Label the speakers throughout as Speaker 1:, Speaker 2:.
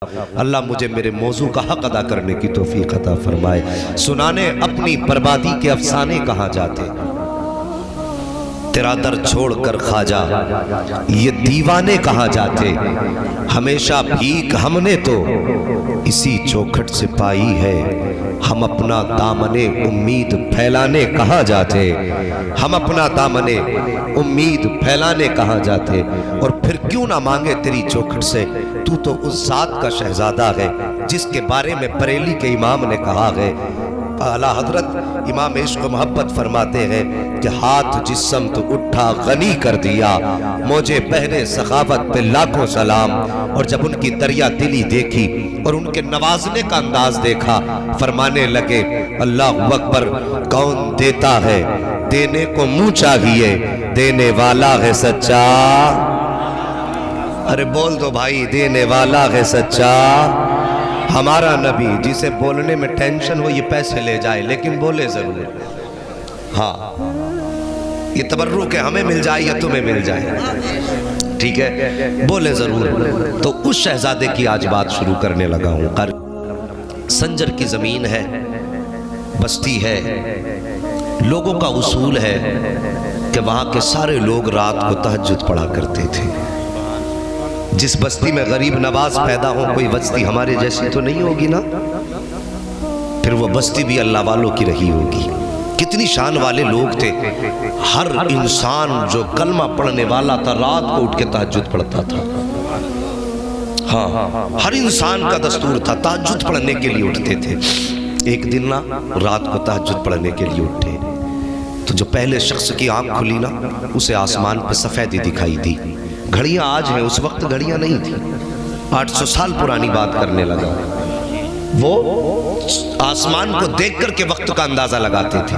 Speaker 1: اللہ مجھے میرے موضوع کا حق ادا کرنے کی توفیق عطا فرمائے۔ سنانے اپنی بربادی کے افسانے کہاں جاتے، تیرا در چھوڑ کر خواجہ یہ دیوانے کہاں جاتے، ہمیشہ بھیک ہم نے تو اسی چوکھٹ سے پائی ہے، ہم اپنا دامن امید پھیلانے کہاں جاتے، ہم اپنا دامن امید پھیلانے کہاں جاتے، اور پھر کیوں نہ مانگے تیری چوکھٹ سے، تو اس ذات کا شہزادہ ہے جس کے بارے میں بریلی کے امام نے کہا ہے۔ اعلیٰ حضرت امام عشق و محبت فرماتے ہیں کہ ہاتھ جس سمت اٹھا غنی کر دیا، موجے بحر سخاوت پہ لاکھوں سلام، اور جب ان کی دریا دلی دیکھی اور ان کے نوازنے کا انداز دیکھا، فرمانے لگے اللہ اکبر، کون دیتا ہے دینے کو منہ چاہیے، دینے والا ہے سچا، ارے بول دو بھائی، دینے والا ہے سچا ہمارا نبی، جسے بولنے میں ٹینشن ہو یہ پیسے لے جائے لیکن بولے ضرور۔ ہاں یہ تبرک ہے، ہمیں مل جائے یا تمہیں مل جائے، ٹھیک ہے، بولے ضرور۔ تو اس شہزادے کی آج بات شروع کرنے لگا ہوں۔ سنجر کی زمین ہے، بستی ہے، لوگوں کا اصول ہے کہ وہاں کے سارے لوگ رات کو تہجد پڑھا کرتے تھے۔ جس بستی میں غریب نواز پیدا ہو، کوئی بستی ہمارے جیسی تو نہیں ہوگی نا، پھر وہ بستی بھی اللہ والوں کی رہی ہوگی۔ کتنی شان والے لوگ تھے، ہر انسان جو کلمہ پڑھنے والا تھا رات کو اٹھ کے تہجد پڑھتا تھا۔ ہاں ہر انسان کا دستور تھا، تہجد پڑھنے کے لیے اٹھتے تھے۔ ایک دن نا رات کو تہجد پڑھنے کے لیے اٹھے تو جو پہلے شخص کی آنکھ کھلی نا، اسے آسمان پہ سفیدی دکھائی دی۔ گھڑیاں آج ہیں، اس وقت گھڑیاں نہیں تھی، 800 سال پرانی بات کرنے لگا۔ وہ آسمان کو دیکھ کر کے وقت کا اندازہ لگاتے تھے۔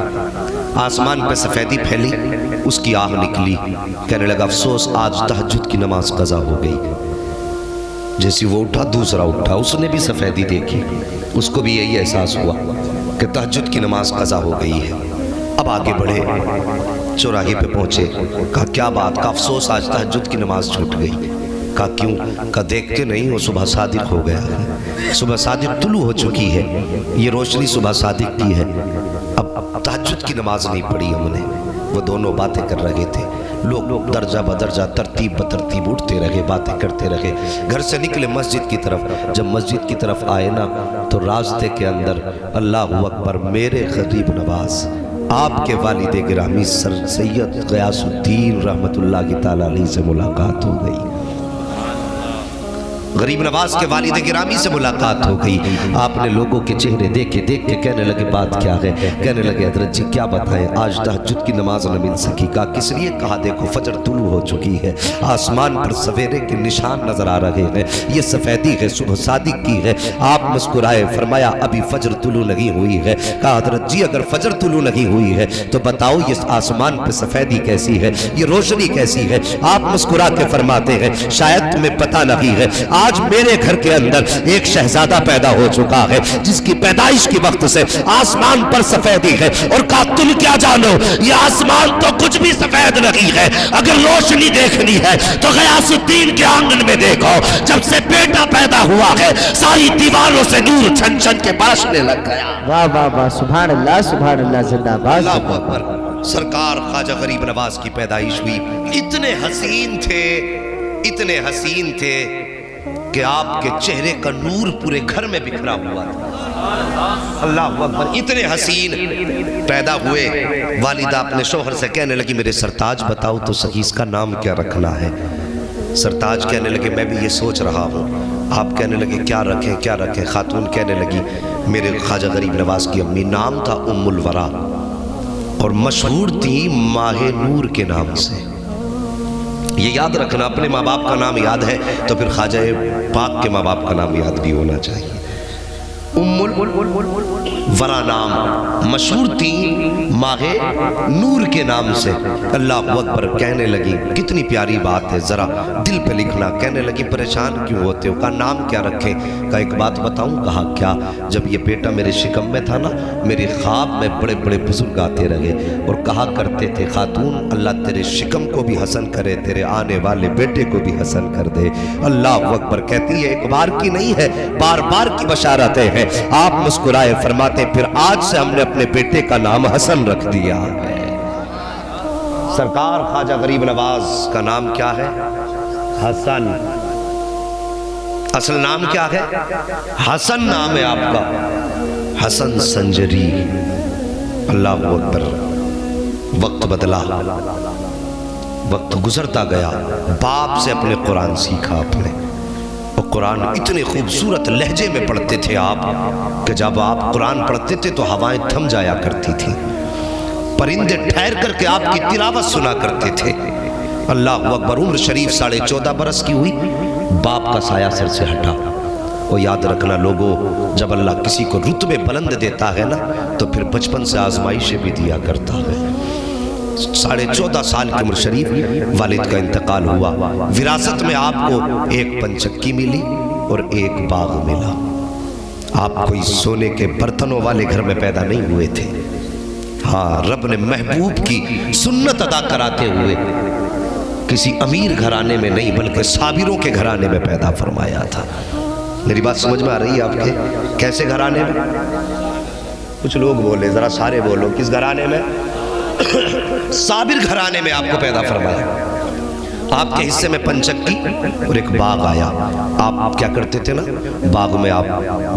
Speaker 1: آسمان پہ سفیدی پھیلی، اس کی آہ نکلی، کہنے لگا افسوس آج تہجد کی نماز قضا ہو گئی۔ جیسی وہ اٹھا دوسرا اٹھا، اس نے بھی سفیدی دیکھی، اس کو بھی یہی احساس ہوا کہ تہجد کی نماز قضا ہو گئی ہے۔ اب آگے بڑھے، چوراہے پہ پہنچے، کہا کیا بات، کہا افسوس آج تہجد کی نماز چھوٹ گئی۔ کہا کیوں، کہا دیکھتے نہیں ہو صبح صادق ہو گیا ہے، صبح صادق طلوع ہو چکی ہے، یہ روشنی صبح صادق کی ہے، اب تہجد کی نماز نہیں پڑھی ہم نے۔ وہ دونوں باتیں کر رہے تھے، لوگ درجہ بدرجہ ترتیب بترتیب اٹھتے رہے، باتیں کرتے رہے۔ گھر سے نکلے مسجد کی طرف، جب مسجد کی طرف آئے نا تو راستے کے اندر اللہ اکبر، میرے غریب نواز آپ کے والد گرامی سر سید غیاث الدین رحمت اللہ کی تعالیٰ علیہ سے ملاقات ہو گئی۔ غریب نواز کے والد گرامی سے ملاقات ہو گئی۔ آپ نے لوگوں کے چہرے دیکھ کے کہنے لگے بات کیا ہے، کہنے لگے حضرت جی کیا بتائیں، آج تہجد کی نماز نہ مل سکی۔ کہا کس لیے، کہا دیکھو فجر طلوع ہو چکی ہے، آسمان پر سویرے کے نشان نظر آ رہے ہیں، یہ سفیدی ہے، صبح صادق کی ہے۔ آپ مسکرائے، فرمایا ابھی فجر طلوع نہیں ہوئی ہے۔ کہا حضرت جی اگر فجر طلوع نہیں ہوئی ہے تو بتاؤ یہ آسمان پہ سفیدی کیسی ہے، یہ روشنی کیسی ہے۔ آپ مسکرا کے فرماتے ہیں شاید تمہیں پتہ نہیں ہے، آج میرے گھر کے اندر ایک شہزادہ پیدا ہو چکا ہے جس کی پیدائش کی وقت سے آسمان پر سفیدی ہے، اور کہا تم کیا جانو یہ آسمان تو کچھ بھی سفید نہیں ہے، اگر روشنی دیکھنی ہے تو غیاث الدین کے آنگن میں دیکھو، جب سے بیٹا پیدا ہوا ہے ساری دیواروں سے نور چھن چھن کے برسنے لگ گیا۔
Speaker 2: واہ واہ واہ، سبحان اللہ سبحان اللہ، زندہ باد۔
Speaker 1: اللہ اکبر۔ سرکار خواجہ غریب نواز کی پیدائش ہوئی، اتنے حسین تھے، اتنے حسین تھے کہ آپ کے چہرے کا نور پورے گھر میں بکھرا ہوا تھا۔ اللہ اکبر، اتنے حسین پیدا ہوئے۔ والدہ اپنے شوہر سے کہنے لگی میرے سرتاج بتاؤ تو صحیح اس کا نام کیا رکھنا ہے۔ سرتاج کہنے لگے میں بھی یہ سوچ رہا ہوں۔ آپ کہنے لگے کیا رکھیں کیا رکھیں۔ خاتون کہنے لگی میرے خواجہ غریب نواز کی امی نام تھا ام الورا، اور مشہور تھی ماہ نور کے نام سے۔ یہ یاد رکھنا، اپنے ماں باپ کا نام یاد ہے تو پھر خواجہ پاک کے ماں باپ کا نام یاد بھی ہونا چاہیے۔ वरा नाम मशहूर थी माहे नूर के नाम से। अल्लाह अकबर कहने लगी, कितनी प्यारी बात है, जरा दिल पे लिखना। कहने लगी परेशान क्यों होते हो? कहा नाम क्या रखें? कहा एक बात बताऊं? कहा क्या? जब ये बेटा मेरे शिकम में था ना, मेरे ख्वाब में बड़े बड़े बुजुर्ग आते रहे और कहा करते थे, खातून अल्लाह तेरे शिकम को भी हसन करे, तेरे आने वाले बेटे को भी हसन कर दे। अल्लाह अकबर। कहती है एक बार की नहीं है, बार बार की बशारतें हैं। आप मुस्कुराए, फरमाते फिर आज से हमने अपने बेटे का नाम हसन रख दिया है। सरकार ख्वाजा गरीब नवाज का नाम क्या है? हसन। असल नाम क्या है? हसन नाम है आपका, हसन संजरी। अल्लाह अकबर। वक्त बदला, वक्त गुजरता गया, बाप से अपने कुरान सीखा आपने। और कुरान इतने खूबसूरत लहजे में पढ़ते थे आप कि जब आप कुरान पढ़ते थे तो हवाएं थम जाया करती थी, परिंदे ठहर करके आपकी तिलावत सुना करते थे। अल्लाह अकबर। उम्र शरीफ 14.5 बरस की हुई, बाप का साया सर से हटा। और याद रखना लोगों, जब अल्लाह किसी को रुतबे बुलंद देता है ना, तो फिर बचपन से आजमाइशें भी दिया करता है। 14.5 साल की उम्र शरीफ, वालिद का इंतकाल हुआ। विरासत में आपको एक पंचक्की मिली और एक बाग मिला। आप कोई सोने के बर्तनों वाले घर में पैदा नहीं हुए थे। हाँ, रब ने महबूब की सुन्नत अदा कराते हुए किसी अमीर घराने में नहीं बल्कि साबिरों के घराने में पैदा फरमाया था। मेरी बात समझ में आ रही है आपके? कैसे घराने में? कुछ लोग बोले, जरा सारे बोलो, किस घराने में? साबिर घराने में आपको पैदा फरमाया। आपके हिस्से में पंचक्की और एक बाग आया। आप क्या करते थे ना, बाग में आप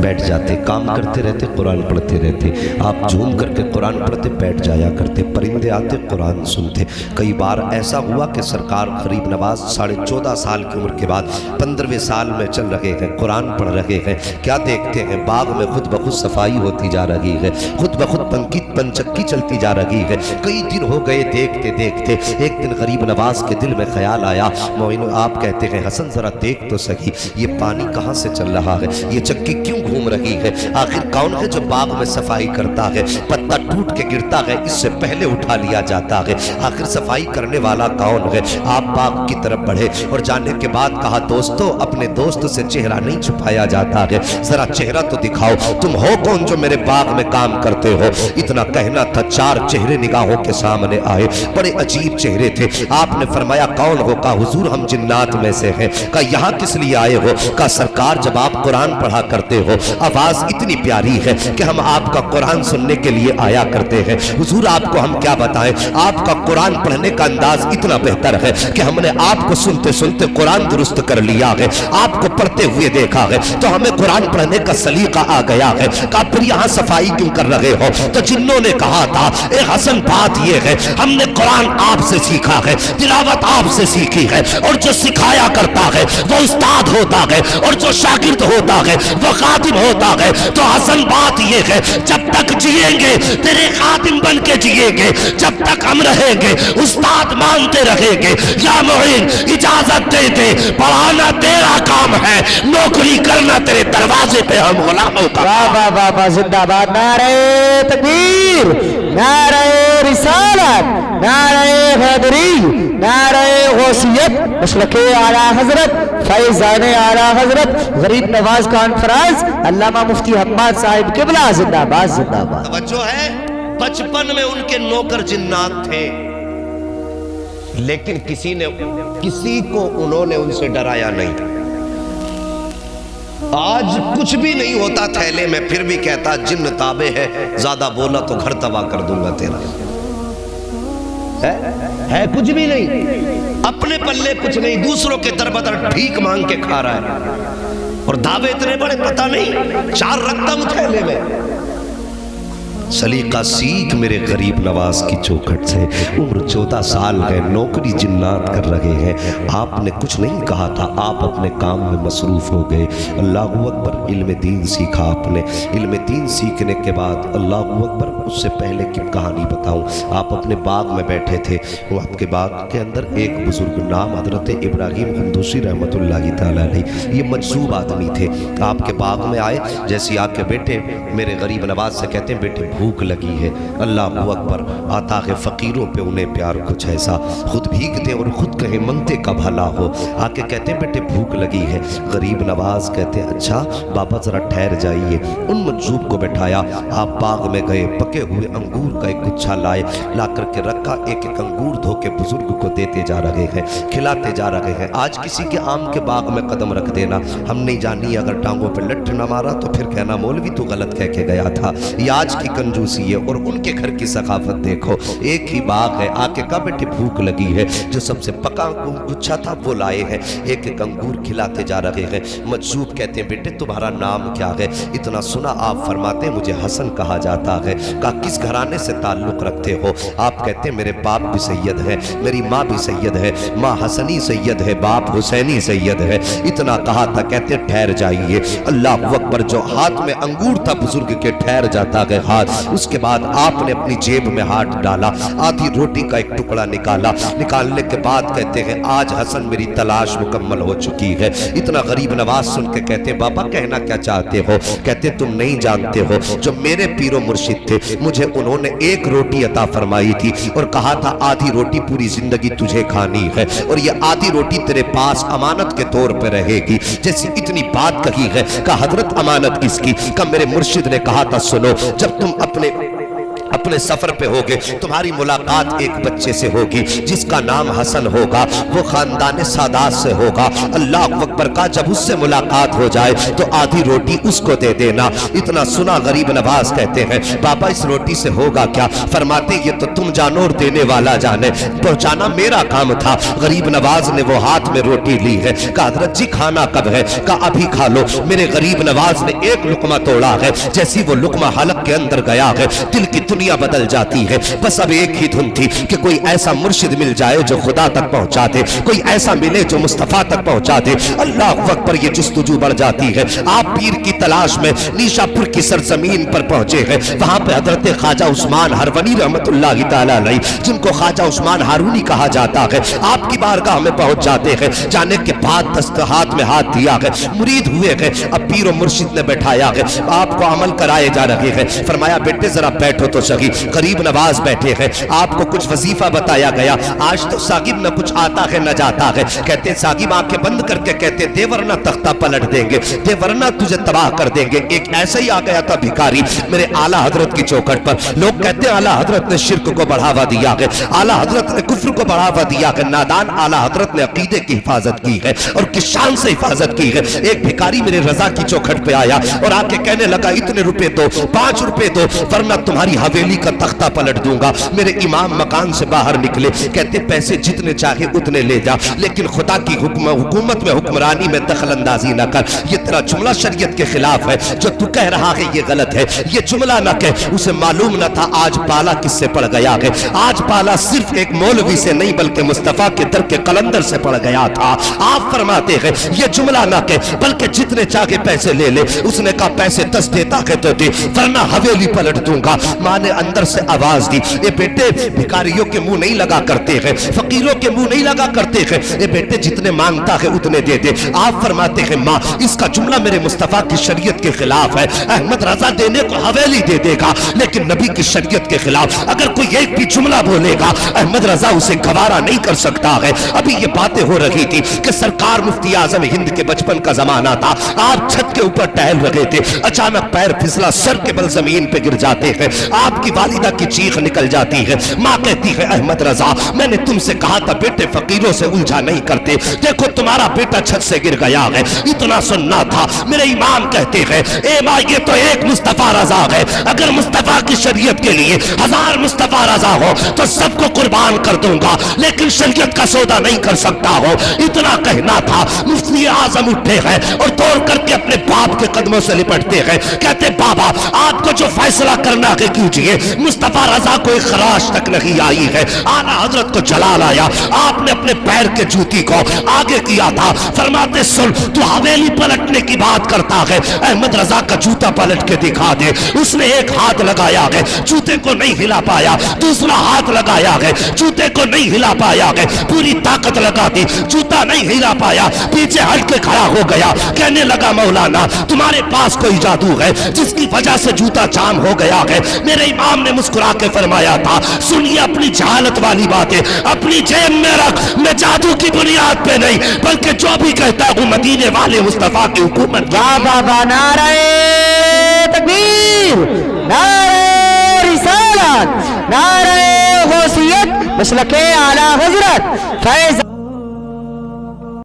Speaker 1: बैठ जाते, काम करते रहते, कुरान पढ़ते रहते। आप झूम करके कुरान पढ़ते, बैठ जाया करते, परिंदे आते, कुरान सुनते। कई बार ऐसा हुआ कि सरकार गरीब नवाज 14.5 साल की उम्र के बाद 15वें साल में चल रहे हैं, कुरान पढ़ रहे हैं। क्या देखते हैं? बाग में खुद ब खुद सफाई होती जा रही है, खुद ब खुद पंचक्की चलती जा रही है। कई दिन हो गए देखते देखते। एक दिन गरीब नवाज के दिल में ख्याल आया, मोइनो आप कहते हैं हसन जरा देख तो सही, ये पानी कहां से चल रहा है, ये चक्की क्यों घूम रही है, आखिर कौन है जो बाग में सफाई करता है? पत्ता टूट के गिरता है, इससे पहले उठा लिया जाता है, आखिर सफाई करने वाला कौन है? आप बाग की तरफ बढ़े और जाने के बाद कहा, दोस्तों अपने दोस्त से चेहरा नहीं छुपाया जाता है, जरा चेहरा तो दिखाओ, तुम हो कौन जो मेरे बाग में काम करते हो? इतना कहना था, 4 चेहरे निगाहों के सामने आए, बड़े अजीब चेहरे थे। आपने फरमाया कौन हो? कहा हुजूर हम जिन्नात में से हैं। कहा यहाँ किस लिए आए हो? कहा सरकार जब आप कुरान पढ़ा करते हो, आवाज इतनी प्यारी है कि हम आपका कुरान सुनने के लिए आया करते हैं। हुजूर आपको हम क्या बताएं, आपका कुरान पढ़ने का अंदाज इतना बेहतर है कि हमने आपको सुनते सुनते कुरान दुरुस्त कर लिया है, आपको पढ़ते हुए देखा है तो हमें कुरान पढ़ने का सलीका आ गया है। कहा फिर यहाँ सफाई क्यों कर रहे हो? तो जिन्नों ने कहा था, ए हसन बात यह है हमने कुरान आपसे सीखा है, तिलावत आपसे सीखी है, और जो सिखाया करता है वो उस्ताद होता है, और जो शागिर्द होता है वो खादिम होता है। तो हसन बात ये है, जब तक जिएंगे तेरे खादिम बन के जिएंगे, जब तक हम रहेंगे उस्ताद मानते रहेंगे। या मोइन इजाजत दे दे, पढ़ाना तेरा काम है, नौकरी करना तेरे दरवाजे पे हम गुलामों का।
Speaker 2: वाह वाह वाह, जिंदाबाद। नारे तकबीर, नारे रिसालत, नारे हैदरी, नारे गौसियत, मसलके आला हजरत, फैज़ाने आला हजरत गरीब नवाज कॉन्फ्रेंस, अल्लामा मुफ्ती हम्माद साहिब किबला, जिंदाबाद जिंदाबाद।
Speaker 1: तवज्जो है, बचपन में उनके नौकर जिन्नात थे, लेकिन किसी को उन्होंने उनसे डराया नहीं। आज कुछ भी नहीं होता थैले में, फिर भी कहता जिन्न ताबे है, ज्यादा बोला तो घर तबाह कर दूंगा तेरा। है कुछ भी नहीं, अपने पल्ले कुछ नहीं, दूसरों के दरबदर भीख मांग के खा रहा है। और दावे इतने बड़े, पता नहीं 4 रकम थैले में। सलीका सीख मेरे गरीब नवाज की चौखट से। उम्र 14 साल है, नौकरी जिन्नात कर रहे हैं। आपने कुछ नहीं कहा था, आप अपने काम में मसरूफ़ हो गए। अल्लाहु अकबर, इल्म दीन सीखा आपने। इल्म दीन सीखने के बाद अल्लाहु अकबर, उससे पहले की कहानी बताऊं, आप अपने बाग में बैठे थे। वो आपके बाग के अंदर एक बुजुर्ग नाम हजरत इब्राहिम कुंदूसी रहमतुल्लाहि तआला अलैह, ये मजसूब आदमी थे। आपके बाग में आए, जैसे आके बेटे मेरे गरीब नवाज से कहते हैं बेटे भूख लगी है। अल्लाहु अकबर, आता है फ़कीरों पे उन्हें प्यार कुछ ऐसा, खुद भीगते और खुद कहे मंगते का भला हो। आके कहते हैं बेटे भूख लगी है। गरीब नवाज कहते हैं अच्छा बाबा ज़रा ठहर जाइए। उन मजसूब को बैठाया, आप बाग में गए, पके हुए अंगूर का एक गुच्छा लाए, ला करके रखा, एक एक अंगूर धो के बुजुर्ग को देते जा रहे हैं, खिलाते जा रहे हैं। आज किसी के आम के बाग में कदम रख देना, हम नहीं जानी, अगर टांगों पे लठ न मारा तो फिर कहना मौलवी तो गलत कह के गया था। ये आज की कंजूसी है। और उनके घर की सखाफत देखो, एक ही बाग है। आके कहा बेटे भूख लगी है, जो सबसे पका गुच्छा था वो लाए हैं, एक एक अंगूर खिलाते जा रहे हैं। मजसूब कहते हैं बेटे तुम्हारा नाम क्या है? इतना सुना आप फरमाते हैं मुझे हसन कहा जाता है। कहा किस घराने से ताल्लुक़ रखते हो? आप कहते हैं मेरे बाप भी सैयद है, मेरी माँ भी सैयद है, माँ हसनी सैयद है, बाप हुसैनी सैयद है। इतना कहा था, कहते ठहर जाइए। अल्लाह अकबर, जो हाथ में अंगूर था बुजुर्ग के, ठहर जाता है हाथ। उसके बाद आपने अपनी जेब में हाथ डाला, आधी रोटी का एक टुकड़ा निकाला। निकालने के बाद कहते हैं आज हसन मेरी तलाश मुकम्मल हो चुकी है। इतना गरीब नवाज सुन के कहते बाबा कहना क्या चाहते हो? कहते तुम नहीं जानते हो, जो मेरे पीरो मुर्शिद थे मुझे उन्होंने एक रोटी अता फरमाई थी और कहा था आधी रोटी पूरी जिंदगी तुझे खानी है और ये आधी रोटी तेरे पास अमानत के तौर पे रहेगी। जैसी इतनी बात कही है, कहा हजरत अमानत किसकी? कहा मेरे मुर्शिद ने कहा था सुनो, जब तुम अपने सफर पे होगे तुम्हारी मुलाकात एक बच्चे से होगी जिसका नाम हसन होगा, वो खानदान सादात से होगा। अल्लाह अकबर का जब उससे मुलाकात हो जाए तो आधी रोटी उसको दे देना। इतना सुना गरीब नवाज कहते हैं बाबा इस रोटी से होगा क्या? फरमाते ये तो तुम जानो और देने वाला जाने, पहुंचाना मेरा काम था। गरीब नवाज ने वो हाथ में रोटी ली है। कहा हजरत जी खाना कब है? कहा अभी खा लो। मेरे गरीब नवाज ने एक लुकमा तोड़ा है, जैसी वो लुकमा हलक के अंदर गया है दिल की दुनिया बदल जाती है। बस अब एक ही धुन थी कि कोई ऐसा मुर्शिद मिल जाए जो खुदा तक पहुंचा दे, कोई ऐसा मिले जो मुस्तफा तक पहुंचा दे। अल्लाह अकबर, ये जुस्तजू बढ़ जाती है। आप पीर की तलाश में नीशापुर की सरजमीन पर पहुंचे हैं। वहां पे हजरत ख्वाजा उस्मान हरवनी रहमतुल्लाहि तआला अलैह, जिनको ख्वाजा उस्मान हारूनी कहा जाता है, आपकी बारगाह में पहुंच जाते हैं। जाने के बाद दस्त हाथ में हाथ दिया है, मुरीद हुए हैं। अब पीर और मुर्शिद ने बैठाया है, आपको अमल कराए जा रहे हैं। फरमाया बेटे जरा बैठो तो सही। गरीब नवाज बैठे हैं, आपको कुछ वजीफा बताया गया। आज तो साकिब न कुछ आता है न जाता है। कहते साकिब आंखें बंद करके कहते दे वरना तख्ता पलट देंगे, दे वरना तुझे तबाह कर देंगे। एक ऐसा ही आ गया था भिखारी मेरे आला हजरत की चौखट पर। लोग कहते हैं आला हजरत ने शिर्क को बढ़ावा दिया है, आला हजरत ने कुफ्र को बढ़ावा दिया है। नादान आला हजरत ने अकीदे की हिफाजत की है और किस शान से हिफाजत की है। एक भिखारी मेरे रजा की चौखट पे आया और आके कहने लगा इतने रुपए दो, 5 रुपए दो, वरना तुम्हारी हवेली का तख्ता पलट दूंगा। मेरे इमाम मकान से बाहर निकले, कहते पैसे जितने चाहे उतने ले जा, लेकिन खुदा की हुकूमत में हुक्मरानी में दखल अंदाजी न कर। ये तेरा जुमला शरीयत के खिलाफ है, जो तू कह रहा है ये गलत है। ये जुमला न कह। उसे मालूम न था आज पाला किससे पड़ गया है। आज पाला सिर्फ एक मौलवी से नहीं बल्कि मुस्तफा के दर के कलंदर से पड़ गया था। आप फरमाते हैं ये जुमला न कह, बल्कि जितने चाहे पैसे ले ले। उसने कहा पैसे 10 देता है तो दे, वरना हवेली पलट दूंगा। मां ने अंदर से आवाज दी ये बेटे भिखारियों के मुंह नहीं लगा करते हैं, फकीरों के मुंह नहीं लगा करते हैं। ये बेटे जितने मांगता है उतने दे दे। आप फरमाते हैं मां इसका जुमला मेरे मुस्तफा की शरीयत के खिलाफ है। अहमद रजा देने को हवेली दे देगा, लेकिन नबी की शरीयत के खिलाफ अगर कोई एक भी जुमला बोलेगा अहमद रजा उसे गवारा नहीं कर सकता है। अभी ये बातें हो रही थी कि सरकार मुफ्ती आजम हिंद के बचपन का जमाना था। आप छत के ऊपर टहल रहे थे, अचानक पैर फिसला, सर के बल जमीन पे गिर जाते हैं। आपकी वालिदा की चीख निकल जाती है। माँ कहती है अहमद रजा मैंने तुमसे कहा था बेटे फकीरों से उलझा नहीं करते, देखो तुम्हारा बेटा छत से गिर गया है। इतना सुनना था। मेरे इमाम कहते हैं ए माँ ये तो एक मुस्तफा रजा है, अगर मुस्तफा की शरीयत के लिए 1000 मुस्तफा रजा हो तो सबको कुर्बान कर दूंगा, लेकिन शरीयत का सौदा नहीं कर सकता हो। इतना कहना था। मुफ्ती आजम उठे हैं और तोड़ करके अपने बाप के कदमों से लिपटते हैं। कहते बाबा आपको जो फैसला करना है कीजिए, لیجئے مصطفیٰ رضا کو ایک خراش تک نہیں آئی ہے، اعلیٰ حضرت کو جلال آیا، آپ نے اپنے پیر کے جوتی کو آگے کیا تھا، فرماتے سن تو حویلی پلٹنے کی بات کرتا ہے، احمد رضا کا جوتا پلٹ کے دکھا دے۔ اس نے ایک ہاتھ لگایا ہے، جوتے کو نہیں ہلا پایا، دوسرا ہاتھ لگایا ہے، جوتے کو نہیں ہلا پایا ہے، پوری طاقت لگا دی، جوتا نہیں ہلا پایا، پیچھے ہٹ کے کھڑا ہو گیا، کہنے لگا مولانا تمہارے پاس کوئی جادو ہے جس کی وجہ سے جوتا جام ہو گیا ہے؟ میرے امام نے مسکرا کے فرمایا تھا سنیے اپنی جہالت والی باتیں اپنی جیب میں رکھ، میں جادو کی بنیاد پہ نہیں بلکہ جو بھی کہتا ہوں مدینے والے مصطفیٰ کی حکومت۔
Speaker 2: یا بابا نعرہ تکبیر، نعرہ رسالت، نعرہ غوثیت، مسلک اعلیٰ حضرت فیض